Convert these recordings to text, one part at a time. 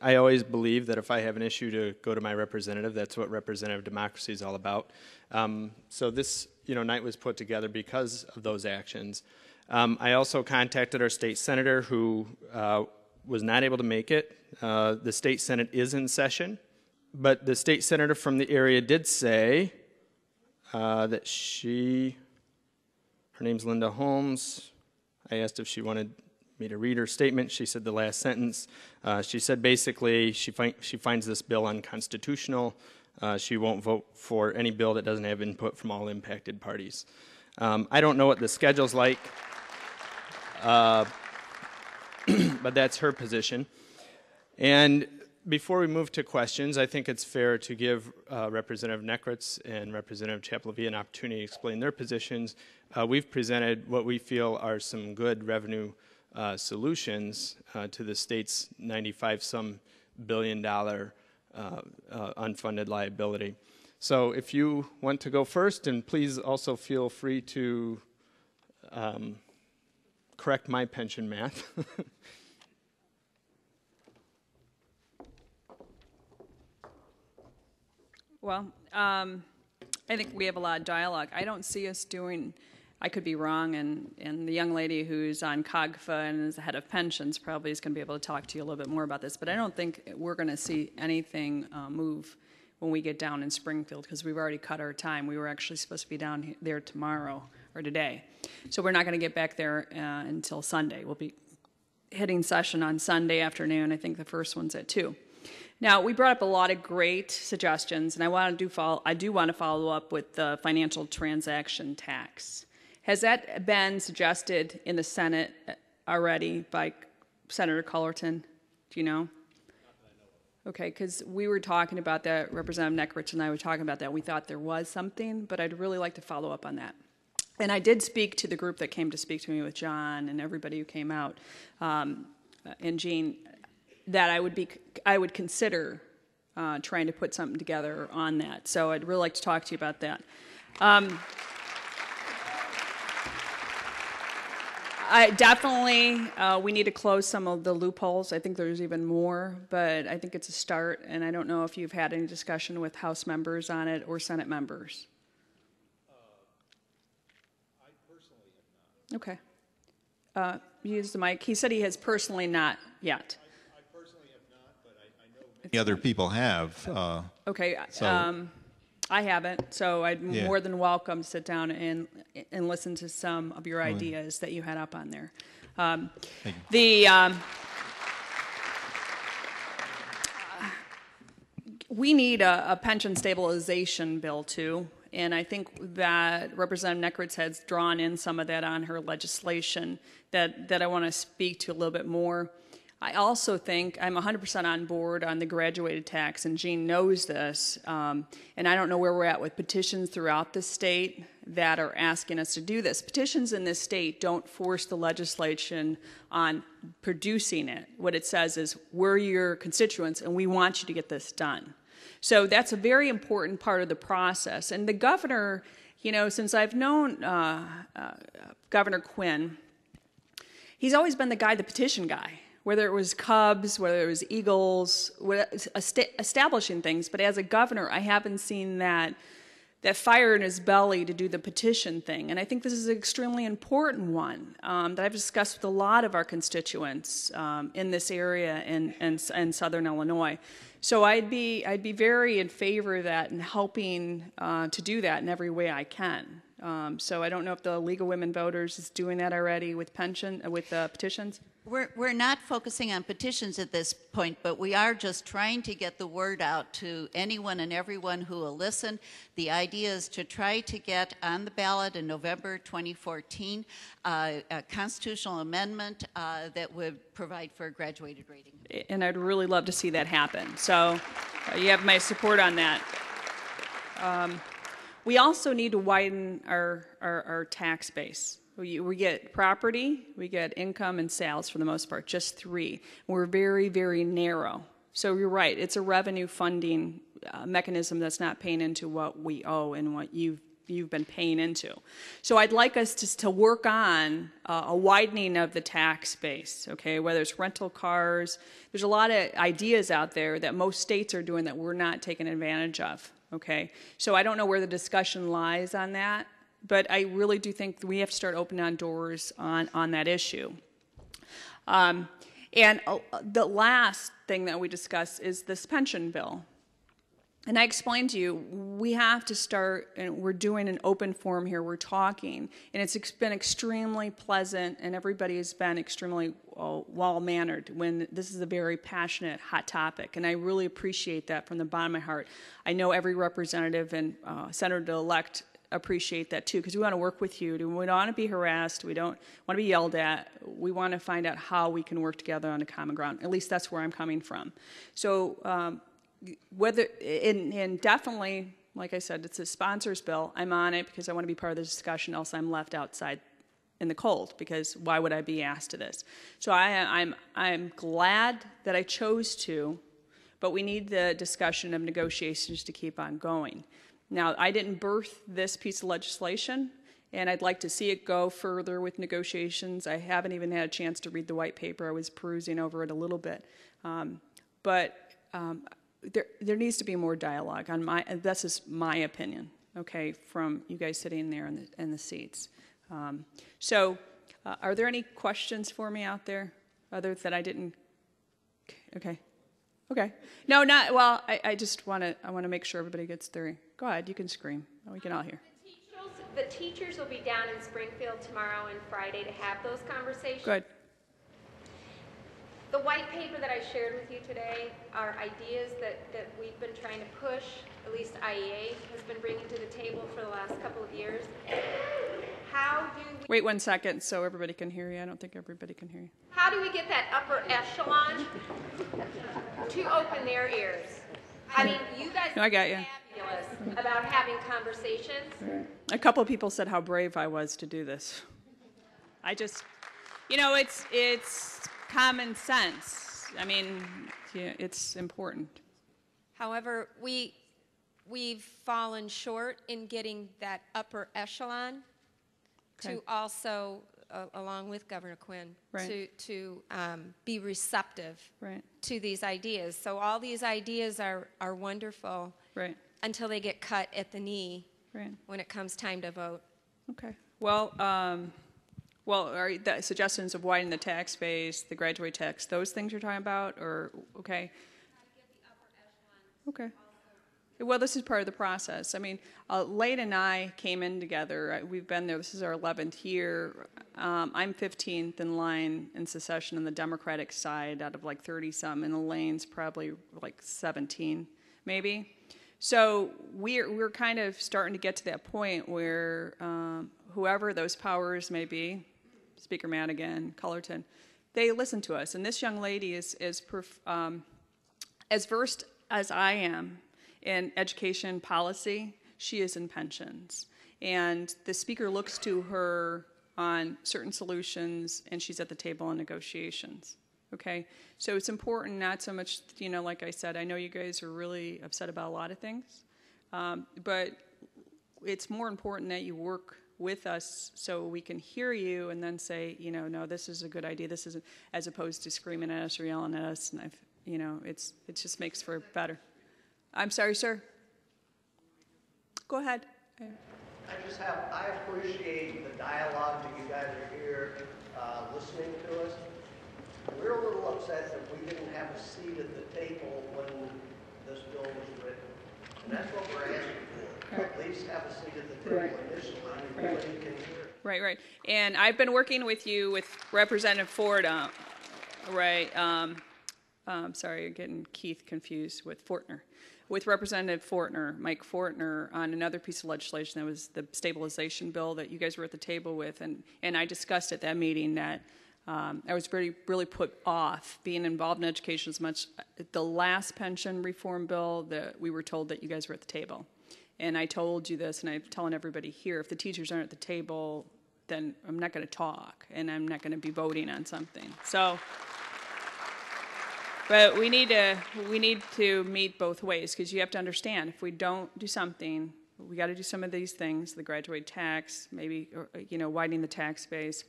I always believe that if I have an issue to go to my representative, that's what representative democracy is all about. So this night was put together because of those actions. I also contacted our state senator who was not able to make it. The state senate is in session, but the state senator from the area did say that her name's Linda Holmes. I asked if she wanted me to read her statement. She said the last sentence. She said basically she finds this bill unconstitutional. She won't vote for any bill that doesn't have input from all impacted parties. I don't know what the schedule's like, but that's her position. And before we move to questions, I think it's fair to give Representative Nekritz and Representative Chapa LaVia an opportunity to explain their positions. We've presented what we feel are some good revenue solutions to the state's $95-some billion unfunded liability. So if you want to go first, and please also feel free to correct my pension math. Well, I think we have a lot of dialogue. I don't see us doing, I could be wrong, and the young lady who's on COGFA and is the head of pensions probably is going to be able to talk to you a little bit more about this, but I don't think we're going to see anything move when we get down in Springfield, because we've already cut our time. We were actually supposed to be down there tomorrow, or today. So we're not going to get back there until Sunday. We'll be hitting session on Sunday afternoon. I think the first one's at 2. Now, we brought up a lot of great suggestions, and I do want to follow up with the financial transaction tax. Has that been suggested in the Senate already by Senator Cullerton? Do you know? Not that I know of. Okay, because we were talking about that, Representative Nekritz and I were talking about that. We thought there was something, but I'd really like to follow up on that. And I did speak to the group that came to speak to me with John and everybody who came out, and Jean, that I would consider trying to put something together on that. So I'd really like to talk to you about that. We need to close some of the loopholes. I think there's even more, but I think it's a start, and I don't know if you've had any discussion with House members on it or Senate members. I personally have not. Okay. Use the mic. He said he has personally not yet. I personally have not, but I know many other people have. Okay. I haven't, so I'd more than welcome to sit down and listen to some of your ideas that you had up on there. We need a pension stabilization bill too, and I think that Representative Nekritz has drawn in some of that on her legislation that I want to speak to a little bit more. I also think I'm 100% on board on the graduated tax, and Jean knows this, and I don't know where we're at with petitions throughout the state that are asking us to do this. Petitions in this state don't force the legislation on producing it. What it says is, we're your constituents, and we want you to get this done. So that's a very important part of the process. And the governor, since I've known Governor Quinn, he's always been the petition guy. Whether it was Cubs, whether it was Eagles, establishing things. But as a governor, I haven't seen that fire in his belly to do the petition thing. And I think this is an extremely important one that I've discussed with a lot of our constituents in this area in Southern Illinois. So I'd be very in favor of that and helping to do that in every way I can. So I don't know if the League of Women Voters is doing that already with petitions. We're not focusing on petitions at this point, but we are just trying to get the word out to anyone and everyone who will listen. The idea is to try to get on the ballot in November 2014 a constitutional amendment that would provide for a graduated rating. And I'd really love to see that happen. So you have my support on that. We also need to widen our tax base. We get property, we get income and sales for the most part, just 3. We're very, very narrow. So you're right, it's a revenue funding mechanism that's not paying into what we owe and what you've you've been paying into. So I'd like us to work on a widening of the tax base, okay, whether it's rental cars. There's a lot of ideas out there that most states are doing that we're not taking advantage of, okay? So I don't know where the discussion lies on that, but I really do think we have to start opening on doors on that issue. And the last thing that we discussed is this pension bill. And I explained to you, we have to start, and we're doing an open forum here, we're talking, and it's been extremely pleasant, and everybody has been extremely well-mannered when this is a very passionate, hot topic, and I really appreciate that from the bottom of my heart. I know every representative and senator-elect appreciate that too, because we want to work with you. We don't want to be harassed. We don't want to be yelled at. We want to find out how we can work together on a common ground. At least that's where I'm coming from. So whether, and definitely, like I said, it's a sponsor's bill. I'm on it because I want to be part of the discussion, else I'm left outside in the cold, because why would I be asked to this? So I'm glad that I chose to, but we need the discussion of negotiations to keep on going. Now, I didn't birth this piece of legislation, and I'd like to see it go further with negotiations. I haven't even had a chance to read the white paper. I was perusing over it a little bit. There needs to be more dialogue. This is my opinion, okay, from you guys sitting there in the seats. Are there any questions for me out there, other that I didn't? Okay. Okay. No, not, well, I just want to make sure everybody gets their, go ahead, you can scream. We can all hear. The teachers will be down in Springfield tomorrow and Friday to have those conversations. Good. The white paper that I shared with you today are ideas that we've been trying to push, at least IEA has been bringing to the table for the last couple of years. How do we... Wait 1 second so everybody can hear you. I don't think everybody can hear you. How do we get that upper echelon to open their ears? I mean, you guys no, I got you. Fabulous about having conversations. A couple of people said how brave I was to do this. I just, it's common sense. I mean, yeah, it's important. However, we've fallen short in getting that upper echelon to also, along with Governor Quinn, to be receptive to these ideas. So all these ideas are wonderful until they get cut at the knee when it comes time to vote. Okay. Well, are the suggestions of widening the tax base, the graduate tax, those things you're talking about, or okay? Okay. Well, this is part of the process. I mean, Lida and I came in together. We've been there. This is our 11th year. I'm 15th in line in secession on the Democratic side out of like 30-some, and Elaine's probably like 17, maybe. So we're kind of starting to get to that point where whoever those powers may be, Speaker Madigan, Cullerton, they listen to us. And this young lady is as versed as I am in education policy. She is in pensions. And the speaker looks to her on certain solutions, and she's at the table in negotiations. Okay? So it's important, not so much, like I said, I know you guys are really upset about a lot of things, but it's more important that you work with us so we can hear you and then say, no, this is a good idea. This isn't, as opposed to screaming at us or yelling at us. And it just makes for better. I'm sorry, sir. Go ahead. I appreciate the dialogue that you guys are here listening to us. We're a little upset that we didn't have a seat at the table when this bill was written. And that's what we're asking for. At least have a seat at the table initially. Everybody can hear. Right. And I've been working with you with Representative Ford, sorry, you're getting Keith confused with Fortner. With Representative Fortner, Mike Fortner, on another piece of legislation that was the stabilization bill that you guys were at the table with, and I discussed at that meeting that I was really put off being involved in education as much. The last pension reform bill, that we were told that you guys were at the table. And I told you this, and I'm telling everybody here, if the teachers aren't at the table, then I'm not going to talk, and I'm not going to be voting on something. So, but we need to meet both ways, because you have to understand, if we don't do something, we got to do some of these things, the graduate tax, maybe, widening the tax base,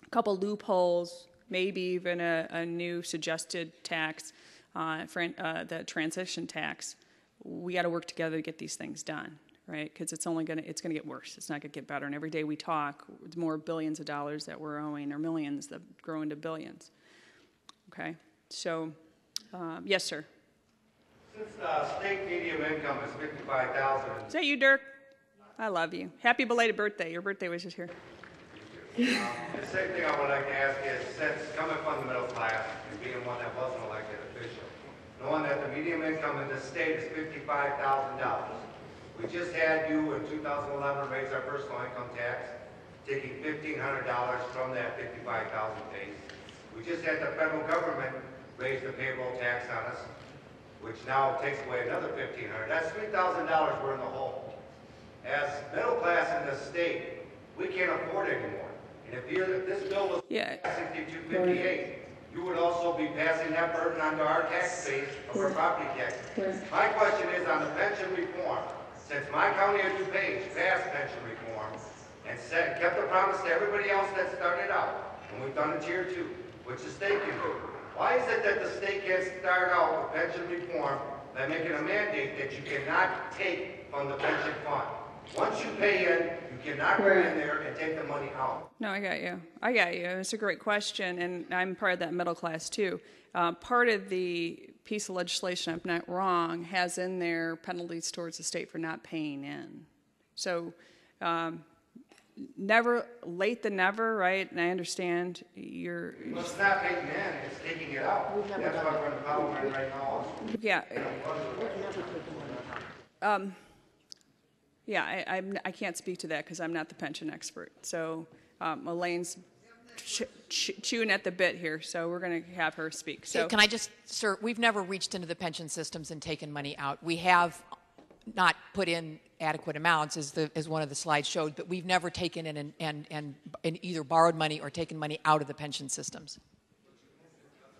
a couple loopholes, maybe even a new suggested tax, the transition tax. We got to work together to get these things done, right? Because it's gonna get worse. It's not gonna get better. And every day we talk, it's more billions of dollars that we're owing, or millions that grow into billions. Okay, so yes, sir. Since state medium income is $55,000. Is that you, Dirk? I love you. Happy belated birthday. Your birthday was just here. The same thing I would like to ask is, since coming from the middle class and being one that wasn't elected official, knowing that the medium income in this state is $55,000, we just had you in 2011 raise our personal income tax, taking $1,500 from that $55,000 base. We just had the federal government raise the payroll tax on us, which now takes away another $1,500. That's $3,000 we're in the hole. As middle class in this state, we can't afford it anymore. And if this bill was 6258, you would also be passing that burden onto our tax base of our property taxes. My question is on the pension reform. Since my county of DuPage passed pension reform and kept the promise to everybody else that started out, and we've done it tier 2, which the state can do. Why is it that the state can't start out with pension reform by making a mandate that you cannot take from the pension fund? Once you pay in, you cannot go in there and take the money out. No, I got you. It's a great question, and I'm part of that middle class too. Part of the piece of legislation, if I'm not wrong, has in there penalties towards the state for not paying in. So never, late than never, right? And I understand you're... Well, it's not paying in, it's taking it out. That's what we're in the parliament right now. Yeah. Yeah, I can't speak to that because I'm not the pension expert. So Elaine's chewing at the bit here, so we're going to have her speak. So can I just, sir, we've never reached into the pension systems and taken money out. We have not put in adequate amounts, as one of the slides showed, but we've never taken in and either borrowed money or taken money out of the pension systems.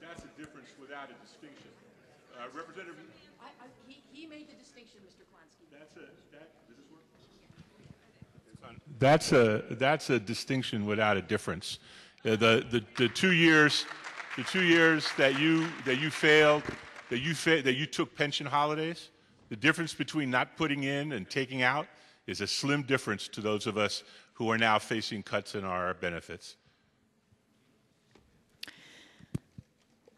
That's a difference without a distinction. Representative... He made the distinction, Mr. Klonsky. Does this work? That's a distinction without a difference. The 2 years that you failed, that you took pension holidays, the difference between not putting in and taking out is a slim difference to those of us who are now facing cuts in our benefits.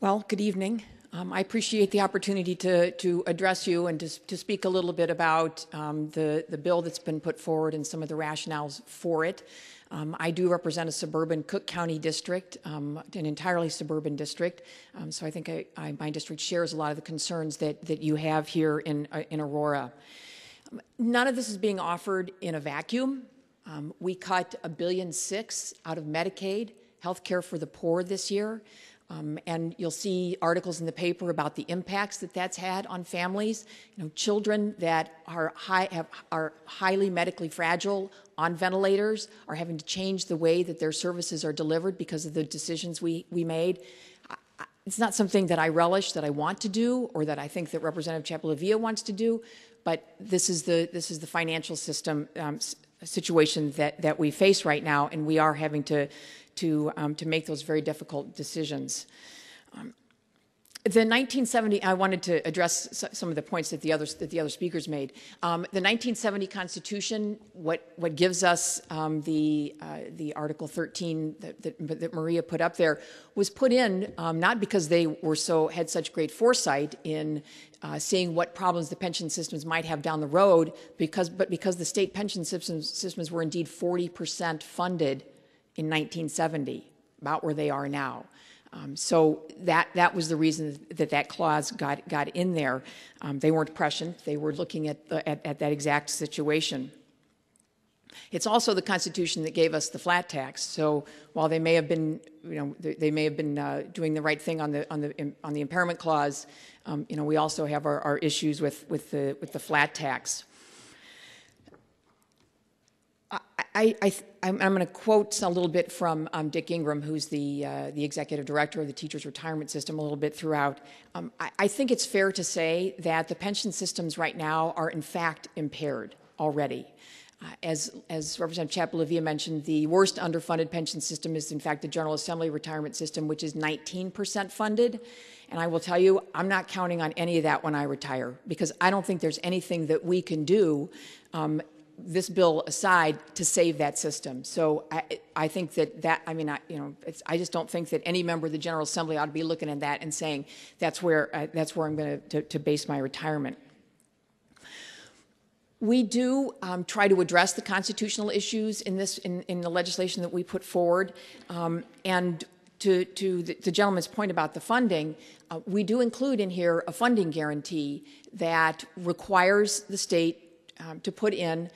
Well, good evening. I appreciate the opportunity to address you and to speak a little bit about the bill that's been put forward and some of the rationales for it. I do represent a suburban Cook County district, an entirely suburban district, so I think my district shares a lot of the concerns that you have here in Aurora. None of this is being offered in a vacuum. We cut $1.6 billion out of Medicaid, health care for the poor this year. And you'll see articles in the paper about the impacts that that's had on families. Children that are highly medically fragile on ventilators are having to change the way that their services are delivered because of the decisions we made. It's not something that I relish, that I want to do, or that I think that Representative Chapa LaVia wants to do. But this is the financial system situation that we face right now, and we are having to make those very difficult decisions. The 1970, I wanted to address some of the points that the other speakers made. The 1970 Constitution, what gives us the Article 13 that Maria put up there, was put in not because they had such great foresight in seeing what problems the pension systems might have down the road, but because the state pension systems were indeed 40% funded in 1970, about where they are now. So that was the reason that clause got in there. They weren't prescient. They were looking at that exact situation. It's also the Constitution that gave us the flat tax. So while they may have been, doing the right thing on the impairment clause, we also have our issues with the flat tax. I'm going to quote a little bit from Dick Ingram, who's the executive director of the Teachers Retirement System, a little bit throughout. I think it's fair to say that the pension systems right now are in fact impaired. already. As Representative Chapa LaVia mentioned, the worst underfunded pension system is, in fact, the General Assembly retirement system, which is 19% funded. And I will tell you, I'm not counting on any of that when I retire, because I don't think there's anything that we can do, this bill aside, to save that system. So I think I just don't think that any member of the General Assembly ought to be looking at that and saying that's where I'm going to base my retirement. We do try to address the constitutional issues in the legislation that we put forward, and to the gentleman's point about the funding, we do include in here a funding guarantee that requires the state to put in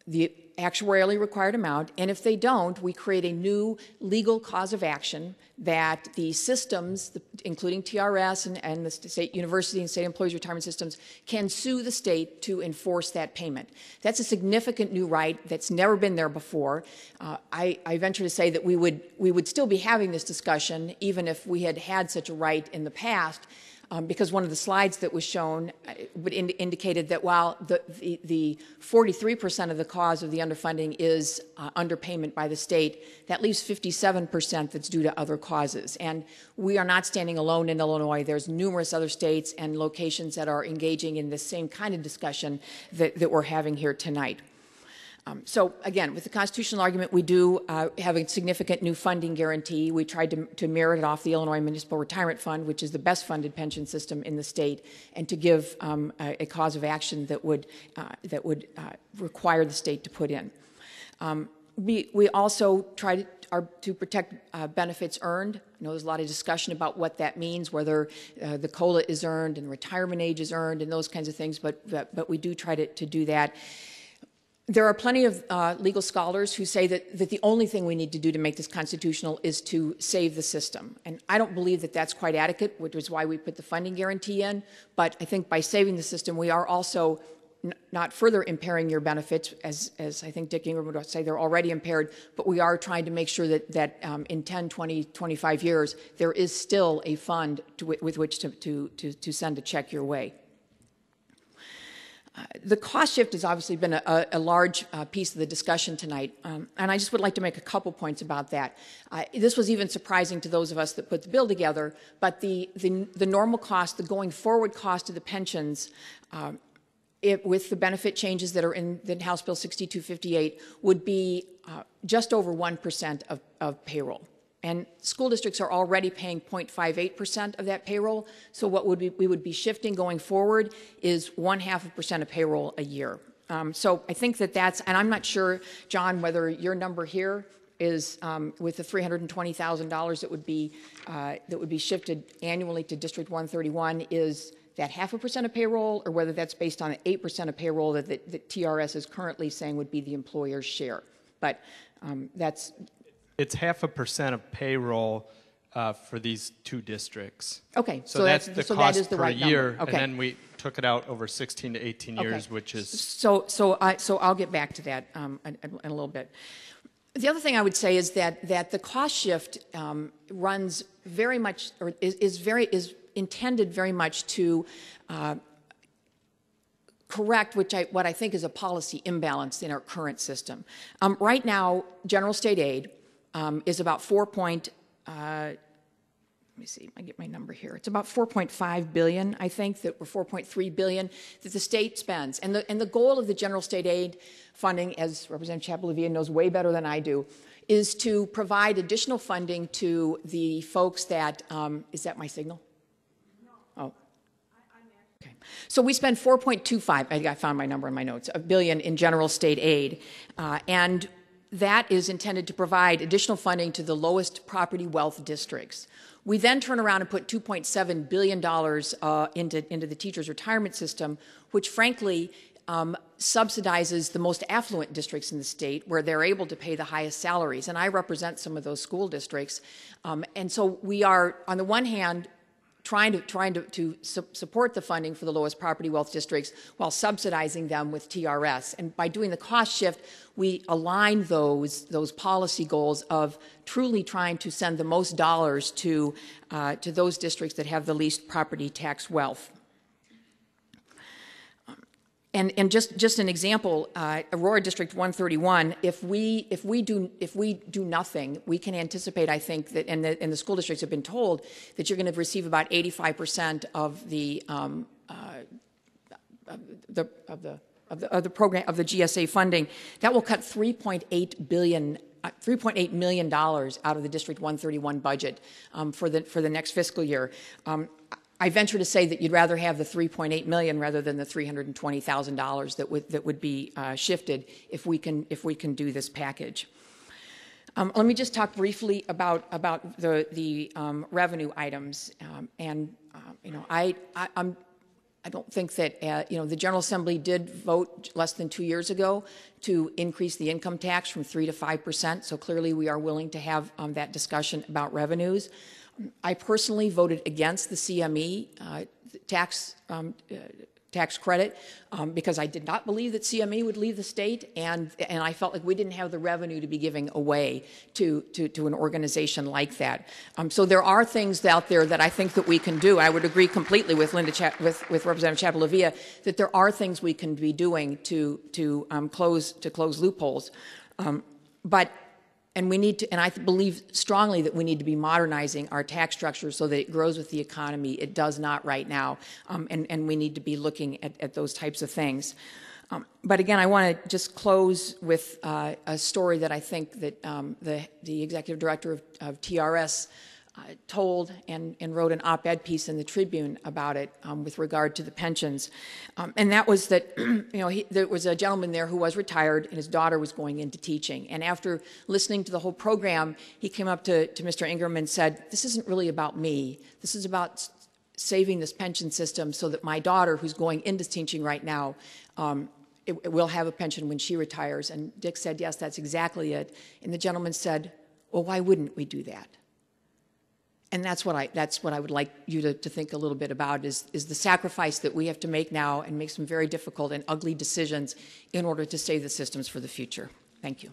the actuarially required amount, and if they don't, we create a new legal cause of action that the systems, including TRS and the state university and state employees retirement systems, can sue the state to enforce that payment. That's a significant new right that's never been there before. I venture to say that we would still be having this discussion even if we had had such a right in the past, because one of the slides that was shown indicated that while the 43% of the cause of the underfunding is underpayment by the state, that leaves 57% that's due to other causes. And we are not standing alone in Illinois. There's numerous other states and locations that are engaging in the same kind of discussion that we're having here tonight. So again, with the constitutional argument, we do have a significant new funding guarantee. We tried to mirror it off the Illinois Municipal Retirement Fund, which is the best funded pension system in the state, and to give a cause of action that would require the state to put in. We also try to protect benefits earned. I know there's a lot of discussion about what that means, whether the COLA is earned and retirement age is earned and those kinds of things, but we do try to do that. There are plenty of legal scholars who say that the only thing we need to do to make this constitutional is to save the system. And I don't believe that that's quite adequate, which is why we put the funding guarantee in. But I think by saving the system, we are also not further impairing your benefits, as I think Dick Ingram would say they're already impaired, but we are trying to make sure that in 10, 20, 25 years, there is still a fund with which to send a check your way. The cost shift has obviously been a large piece of the discussion tonight, and I just would like to make a couple points about that. This was even surprising to those of us that put the bill together, but the normal cost, the going forward cost of the pensions, with the benefit changes that are in the House Bill 6258, would be just over 1% of payroll. And school districts are already paying 0.58% of that payroll. So what we would be shifting going forward is 0.5% of payroll a year. So I think that's, and I'm not sure, John, whether your number here is with the $320,000 that would be shifted annually to District 131, is that 0.5% of payroll, or whether that's based on the 8% of payroll that TRS is currently saying would be the employer's share. But that's. It's 0.5% of payroll for these two districts. Okay, so that's the cost that is the per right year, number. Okay. and then we took it out over 16 to 18 years, which is. So I'll get back to that in a little bit. The other thing I would say is that the cost shift runs very much, or is intended very much to correct what I think is a policy imbalance in our current system. Right now, general state aid is about let me see, I get my number here. It's about $4.5 billion, I think, or $4.3 billion that the state spends. And the goal of the general state aid funding, as Representative Chapa LaVia knows way better than I do, is to provide additional funding to the folks that, is that my signal? Oh. Okay. So we spend 4.25, I found my number in my notes, $1 billion in general state aid. And that is intended to provide additional funding to the lowest property wealth districts. We then turn around and put $2.7 billion into the teachers' retirement system, which frankly subsidizes the most affluent districts in the state, where they're able to pay the highest salaries. And I represent some of those school districts. And so we are, on the one hand, trying to support the funding for the lowest property wealth districts while subsidizing them with TRS. And by doing the cost shift, we align those policy goals of truly trying to send the most dollars to those districts that have the least property tax wealth. And just an example, Aurora District 131. If we do nothing, we can anticipate. I think that, and the school districts have been told that you're going to receive about 85% of the program of the GSA funding. That will cut $3.8 million out of the District 131 budget for the next fiscal year. I venture to say that you'd rather have the $3.8 million rather than the $320,000 that would be shifted if we can do this package. Let me just talk briefly about the revenue items, I don't think that the General Assembly did vote less than 2 years ago to increase the income tax from 3% to 5%. So clearly, we are willing to have that discussion about revenues. I personally voted against the CME tax credit because I did not believe that CME would leave the state, and I felt like we didn't have the revenue to be giving away to an organization like that. So there are things out there that I think that we can do. I would agree completely with with Representative Chapa LaVia that there are things we can be doing to close loopholes, And we need to, and I believe strongly that we need to be modernizing our tax structure so that it grows with the economy. It does not right now, and we need to be looking at those types of things. But again, I want to just close with a story that I think that the executive director of TRS told and wrote an op-ed piece in the Tribune about it with regard to the pensions. And that was that, there was a gentleman there who was retired and his daughter was going into teaching. And after listening to the whole program, he came up to Mr. Ingram and said, "This isn't really about me. This is about saving this pension system so that my daughter, who's going into teaching right now, it will have a pension when she retires." And Dick said, "Yes, that's exactly it." And the gentleman said, "Well, why wouldn't we do that?" And that's what I would like you to think a little bit about is the sacrifice that we have to make now and make some very difficult and ugly decisions in order to save the systems for the future. Thank you.